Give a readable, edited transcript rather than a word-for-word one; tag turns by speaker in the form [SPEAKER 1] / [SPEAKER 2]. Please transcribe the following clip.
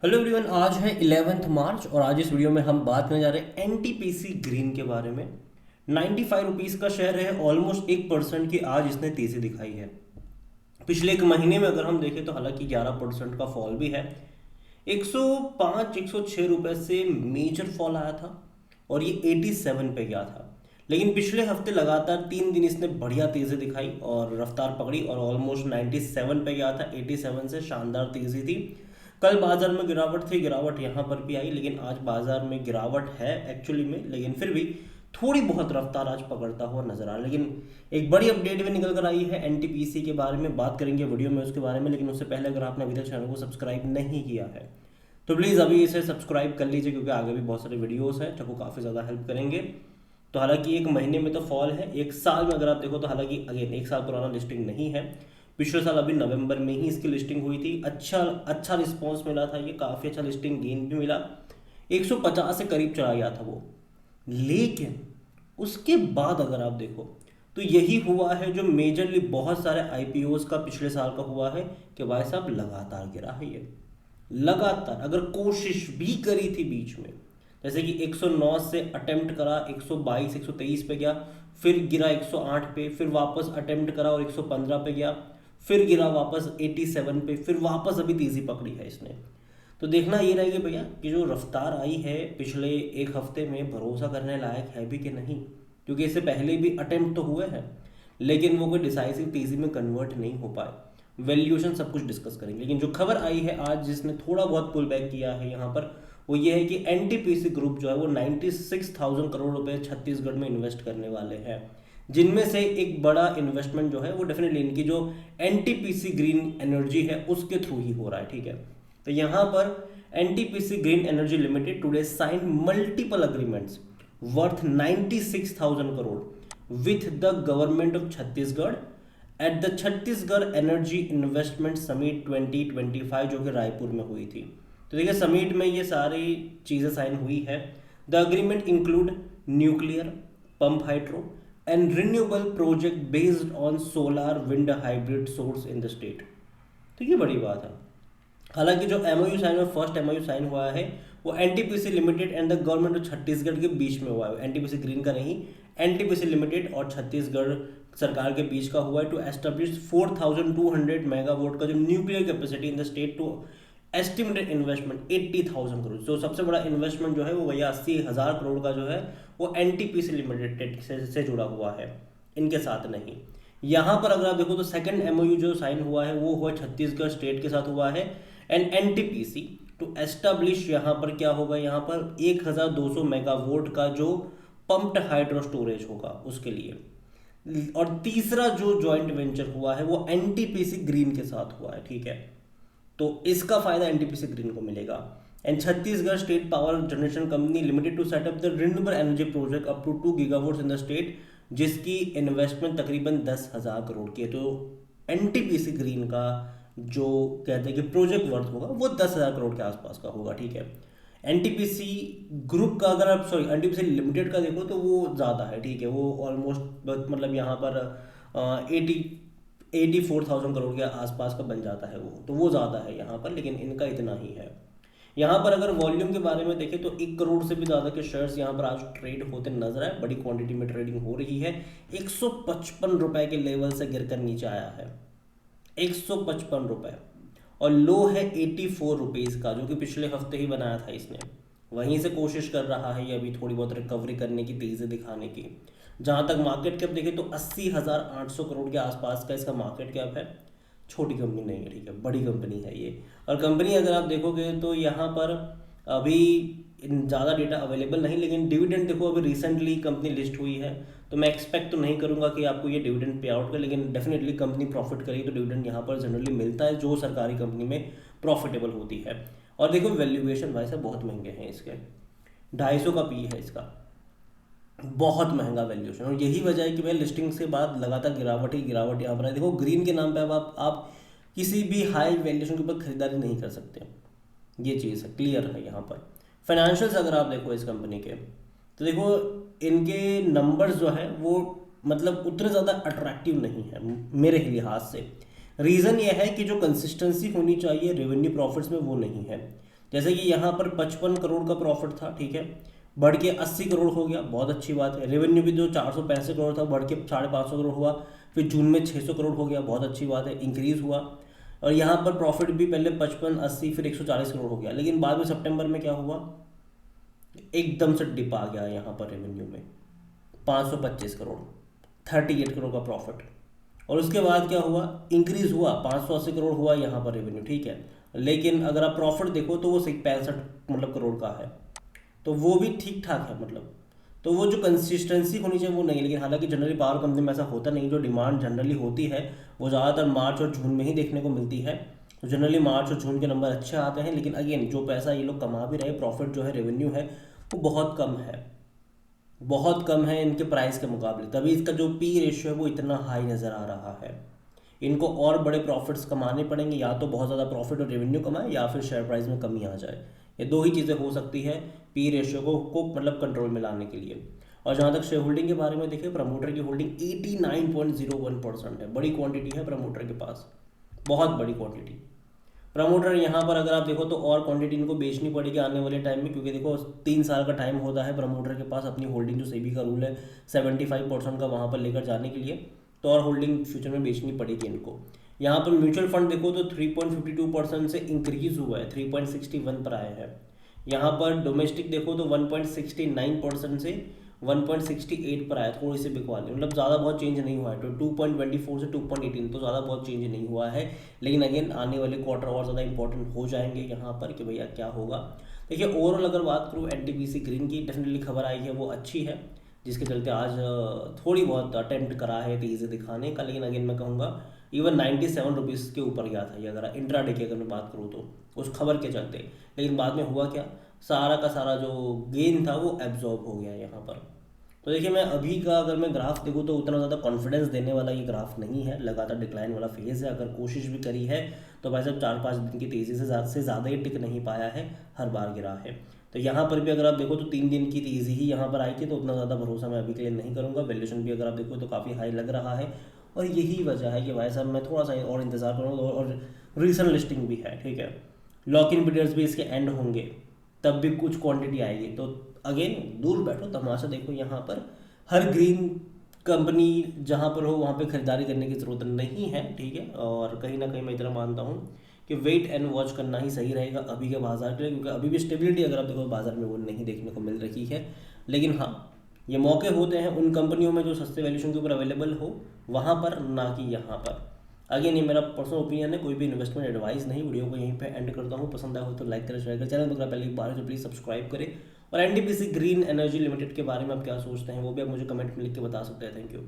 [SPEAKER 1] Hello everyone, आज है 11 मार्च और आज इस वीडियो में हम बात करने जा रहे हैं एनटीपीसी ग्रीन के बारे में। 95 रुपीज़ का शेयर है, ऑलमोस्ट 1% की आज इसने तेज़ी दिखाई है। पिछले एक महीने में अगर हम देखें तो हालांकि 11% का फॉल भी है। 105 106 रुपये से मेजर फॉल आया था और ये 87 पे गया था। लेकिन पिछले हफ्ते लगातार 3 दिन इसने बढ़िया तेज़ी दिखाई और रफ्तार पकड़ी और ऑलमोस्ट 97 पे गया था। 87 से शानदार तेज़ी थी। कल बाजार में गिरावट थी, गिरावट यहाँ पर भी आई, लेकिन आज बाजार में गिरावट है एक्चुअली में, लेकिन फिर भी थोड़ी बहुत रफ्तार आज पकड़ता हुआ नजर आ रहा है। लेकिन एक बड़ी अपडेट भी निकल कर आई है एनटीपीसी के बारे में, बात करेंगे वीडियो में उसके बारे में। लेकिन उससे पहले अगर आपने अभी तक चैनल को सब्सक्राइब नहीं किया है तो प्लीज़ अभी इसे सब्सक्राइब कर लीजिए, क्योंकि आगे भी बहुत सारे वीडियोस हैं जो काफ़ी ज़्यादा हेल्प करेंगे। तो हालांकि एक महीने में तो फॉल है, एक साल में अगर आप देखो तो हालांकि अगेन एक साल पुराना लिस्टिंग नहीं है। पिछले साल अभी नवंबर में ही इसकी लिस्टिंग हुई थी। अच्छा रिस्पॉन्स मिला था, ये काफ़ी अच्छा लिस्टिंग गेन भी मिला। 150 से करीब चला गया था वो। लेकिन उसके बाद अगर आप देखो तो यही हुआ है जो मेजरली बहुत सारे आईपीओस का पिछले साल का हुआ है कि भाई साहब लगातार गिरा है ये। लगातार अगर कोशिश भी करी थी बीच में, जैसे कि 109 से अटेम्प्ट करा, 122 123 पे गया, फिर गिरा 108 पे, फिर वापस अटेम्प्ट करा और 115 पे गया, फिर गिरा वापस 87 पे, फिर वापस अभी तेजी पकड़ी है इसने। तो देखना ये रहेगा भैया कि जो रफ्तार आई है पिछले एक हफ्ते में भरोसा करने लायक है भी कि नहीं, क्योंकि इससे पहले भी अटेम्प्ट तो हुए हैं लेकिन वो कोई डिसाइसिव तेजी में कन्वर्ट नहीं हो पाए। वैल्यूएशन सब कुछ डिस्कस करेंगे, लेकिन जो खबर आई है आज जिसने थोड़ा बहुत पुल बैक किया है यहाँ पर, वो ये है कि एनटीपीसी ग्रुप जो है वो 96,000 करोड़ रुपए छत्तीसगढ़ में इन्वेस्ट करने वाले हैं, जिनमें से एक बड़ा इन्वेस्टमेंट जो है वो डेफिनेटली इनकी जो एनटीपीसी ग्रीन एनर्जी है उसके थ्रू ही हो रहा है। ठीक है, तो यहाँ पर NTPC green energy limited today sign multiple agreements worth 96,000 crore with the government of Chhattisgarh at the Chhattisgarh energy investment summit 2025 जो कि रायपुर में हुई थी। तो देखिए समिट में ये सारी चीज़ें साइन हुई है। The agreement include nuclear, pump hydro and renewable project based on solar wind hybrid source in the state. तो ये बड़ी बात है। हालांकि जो एमओयू साइन हुआ, फर्स्ट एमओयू साइन हुआ है वो NTPC limited and the government of Chhattisgarh के बीच में हुआ है। एनटीपीसी ग्रीन का नहीं, एनटीपीसी लिमिटेड और छत्तीसगढ़ सरकार के बीच का हुआ है टू एस्टेब्लिश 4,200 मेगावाट का जो nuclear capacity in the state to estimated investment 80,000 crore. जो सबसे बड़ा इन्वेस्टमेंट जो है वो भैया 80,000 करोड़ का जो है वो एनटीपीसी लिमिटेड से जुड़ा हुआ है, इनके साथ नहीं। यहाँ पर अगर आप देखो तो सेकंड एमओयू जो साइन हुआ है वो हुआ छत्तीसगढ़ स्टेट के साथ हुआ है एंड एनटीपीसी टू एस्टेब्लिश, यहाँ पर क्या होगा, यहाँ पर 1,200 मेगावाट का जो पंप्ड हाइड्रो स्टोरेज होगा उसके लिए। और तीसरा जो जॉइंट वेंचर हुआ है वो एनटीपीसी ग्रीन के साथ हुआ है। ठीक है, तो इसका फायदा एनटीपीसी ग्रीन को मिलेगा। And Chhattisgarh state power generation company limited to set up the renewable energy project up to 2 gigawatt in the state, जिसकी इन्वेस्टमेंट तकरीबन 10,000 करोड़ की है। तो एनटीपीसी ग्रीन का जो कहते हैं कि प्रोजेक्ट वर्थ होगा वो 10,000 करोड़ के आसपास का होगा। ठीक है, एनटीपीसी ग्रुप का अगर आप एनटीपीसी लिमिटेड का देखो तो वो ज़्यादा है। ठीक है, वो ऑलमोस्ट मतलब यहाँ पर 84,000 करोड़ के आसपास का बन जाता है वो, तो वो ज़्यादा है यहाँ पर, लेकिन इनका इतना ही है। यहाँ पर अगर वॉल्यूम के बारे में देखें तो 1 करोड़ से भी ज़्यादा के शेयर्स यहाँ पर आज ट्रेड होते नजर आए, बड़ी क्वांटिटी में ट्रेडिंग हो रही है। 155 रुपए के लेवल से गिरकर नीचे आया है 155 रुपए, और लो है 84 रुपीज़ का, जो कि पिछले हफ्ते ही बनाया था इसने। वहीं से कोशिश कर रहा है ये अभी थोड़ी बहुत रिकवरी करने की, तेज़ी दिखाने की। जहाँ तक मार्केट कैप देखें तो 80,800 करोड़ के आसपास का इसका मार्केट कैप है। छोटी कंपनी नहीं है, ठीक है, बड़ी कंपनी है ये। और कंपनी अगर आप देखोगे तो यहाँ पर अभी ज़्यादा डेटा अवेलेबल नहीं, लेकिन डिविडेंड देखो अभी रिसेंटली कंपनी लिस्ट हुई है, तो मैं एक्सपेक्ट तो नहीं करूँगा कि आपको ये डिविडेंड पे आउट करे, लेकिन डेफिनेटली कंपनी प्रॉफिट करेगी तो डिविडेंड यहाँ पर जनरली मिलता है जो सरकारी कंपनी में प्रॉफिटेबल होती है। और देखो वैल्यूएशन भाई साहब बहुत महंगे हैं इसके, 250 का पी है इसका, बहुत महंगा वैल्यूएशन। और यही वजह है कि भाई लिस्टिंग से बाद लगातार गिरावट ही गिरावट यहाँ पर है। देखो ग्रीन के नाम पे अब आप किसी भी हाई वैल्यूएशन के ऊपर खरीदारी नहीं कर सकते, ये चीज़ है, क्लियर है यहाँ पर। फाइनेंशियल्स अगर आप देखो इस कंपनी के तो देखो इनके नंबर्स जो है वो मतलब उतने ज़्यादा अट्रैक्टिव नहीं है मेरे लिहाज से। रीज़न ये है कि जो कंसिस्टेंसी होनी चाहिए रेवेन्यू प्रॉफिट्स में वो नहीं है। जैसे कि यहाँ पर 55 करोड़ का प्रॉफिट था, ठीक है, बढ़ के 80 करोड़ हो गया, बहुत अच्छी बात है। रेवेन्यू भी जो 465 करोड़ था बढ़ के 550 करोड़ हुआ, फिर जून में 600 करोड़ हो गया, बहुत अच्छी बात है, इंक्रीज हुआ। और यहाँ पर प्रॉफिट भी पहले 55, 80, फिर 140 करोड़ हो गया, लेकिन बाद में सितंबर में क्या हुआ, एकदम से डिप आ गया यहाँ पर रेवेन्यू में, 525 करोड़, 38 करोड़ का प्रॉफिट। और उसके बाद क्या हुआ, इंक्रीज हुआ, 580 करोड़ हुआ यहाँ पर रेवेन्यू, ठीक है, लेकिन अगर आप प्रॉफिट देखो तो वो 65 मतलब करोड़ का है, तो वो भी ठीक ठाक है मतलब। तो वो जो कंसिस्टेंसी होनी चाहिए वो नहीं है। लेकिन हालांकि जनरली पावर कंपनी में ऐसा होता नहीं, जो डिमांड जनरली होती है वो ज़्यादातर मार्च और जून में ही देखने को मिलती है। तो जनरली मार्च और जून के नंबर अच्छे आते हैं, लेकिन अगेन जो पैसा ये लोग कमा भी रहे, प्रॉफिट जो है, रेवेन्यू है, वो बहुत कम है, बहुत कम है इनके प्राइस के मुकाबले, तभी इसका जो पी रेशियो है वो इतना हाई नज़र आ रहा है। इनको और बड़े प्रॉफिट्स कमाने पड़ेंगे, या तो बहुत ज़्यादा प्रॉफिट और रेवेन्यू कमाए, या फिर शेयर प्राइस में कमी आ जाए। ये दो ही चीज़ें हो सकती है पी रेशियो को मतलब कंट्रोल में लाने के लिए। और जहाँ तक शेयर होल्डिंग के बारे में देखिए, प्रमोटर की होल्डिंग 89.01% है, बड़ी क्वांटिटी है प्रमोटर के पास, बहुत बड़ी क्वांटिटी। प्रमोटर यहाँ पर अगर आप देखो तो और क्वांटिटी इनको बेचनी पड़ेगी आने वाले टाइम में, क्योंकि देखो 3 साल का टाइम होता है प्रमोटर के पास अपनी होल्डिंग, जो सेबी का रूल है 75% का वहाँ पर लेकर जाने के लिए, तो और होल्डिंग फ्यूचर में बेचनी पड़ेगी इनको। यहाँ पर म्यूचुअल फंड देखो तो 3.52% से इंक्रीज हुआ है, 3.61 पर आया है। यहाँ पर डोमेस्टिक देखो तो 1.69% से 1.68 पर आया, थोड़ी सी बिकवाली, मतलब ज़्यादा बहुत चेंज नहीं हुआ है। तो 2.24 से 2.18 तो ज़्यादा बहुत चेंज नहीं हुआ है, लेकिन अगेन आने वाले क्वार्टर और ज़्यादा इंपॉर्टेंट हो जाएंगे यहाँ पर कि भैया क्या होगा। देखिए ओवरऑल अगर बात करूँ एनटीपीसी ग्रीन की, डेफिनेटली खबर आई है वो अच्छी है, जिसके चलते आज थोड़ी बहुत अटेम्प्ट करा है तेज़ी दिखाने का, लेकिन अगेन मैं कहूँगा इवन 97 रुपीज़ के ऊपर गया था ये, अगर इंट्राडे की अगर मैं बात करूँ तो उस खबर के चलते। लेकिन बाद में हुआ क्या, सारा का सारा जो गेन था वो एब्जॉर्ब हो गया यहाँ पर। तो देखिए मैं अभी का अगर मैं ग्राफ देखूँ तो उतना ज़्यादा कॉन्फिडेंस देने वाला ये ग्राफ नहीं है, लगातार डिक्लाइन वाला फेज़ है। अगर कोशिश भी करी है तो भाई साहब 4-5 दिन की तेज़ी से ज़्यादा ही टिक नहीं पाया है, हर बार गिरा है। तो यहाँ पर भी अगर आप देखो तो 3 दिन की तेज़ी ही यहाँ पर आई थी, तो उतना ज़्यादा भरोसा मैं अभी के लिए नहीं करूँगा। वैल्यूएशन भी अगर आप देखो तो काफ़ी हाई लग रहा है, और यही वजह है कि भाई साहब मैं थोड़ा सा और इंतज़ार करूँगा। और रीसेंट लिस्टिंग भी है, ठीक है, लॉक इन पीरियड्स भी इसके एंड होंगे, तब भी कुछ क्वांटिटी आएगी। तो अगेन दूर बैठो, तमाशा देखो, यहाँ पर हर ग्रीन कंपनी जहाँ पर हो वहाँ पे खरीदारी करने की ज़रूरत नहीं है, ठीक है। और कहीं ना कहीं मैं इतना मानता हूँ कि वेट एंड वॉच करना ही सही रहेगा अभी के बाजार के लिए, क्योंकि अभी भी स्टेबिलिटी अगर आप देखो बाजार में वो नहीं देखने को मिल रही है। लेकिन हाँ, ये मौके होते हैं उन कंपनियों में जो सस्ते वैल्यूशन के ऊपर अवेलेबल हो, वहाँ पर, ना कि यहाँ पर। अगेन ये मेरा पर्सनल ओपिनियन है, कोई भी इन्वेस्टमेंट एडवाइस नहीं। वीडियो को यहीं पे एंड करता हूँ, पसंद आया हो तो लाइक करें, शेयर करें, चैनल पर पहले एक बार तो प्लीज़ सब्सक्राइब करें। और एनटीपीसी ग्रीन एनर्जी लिमिटेड के बारे में आप क्या सोचते हैं वो भी आप मुझे कमेंट में लिख के बता सकते हैं। Thank you.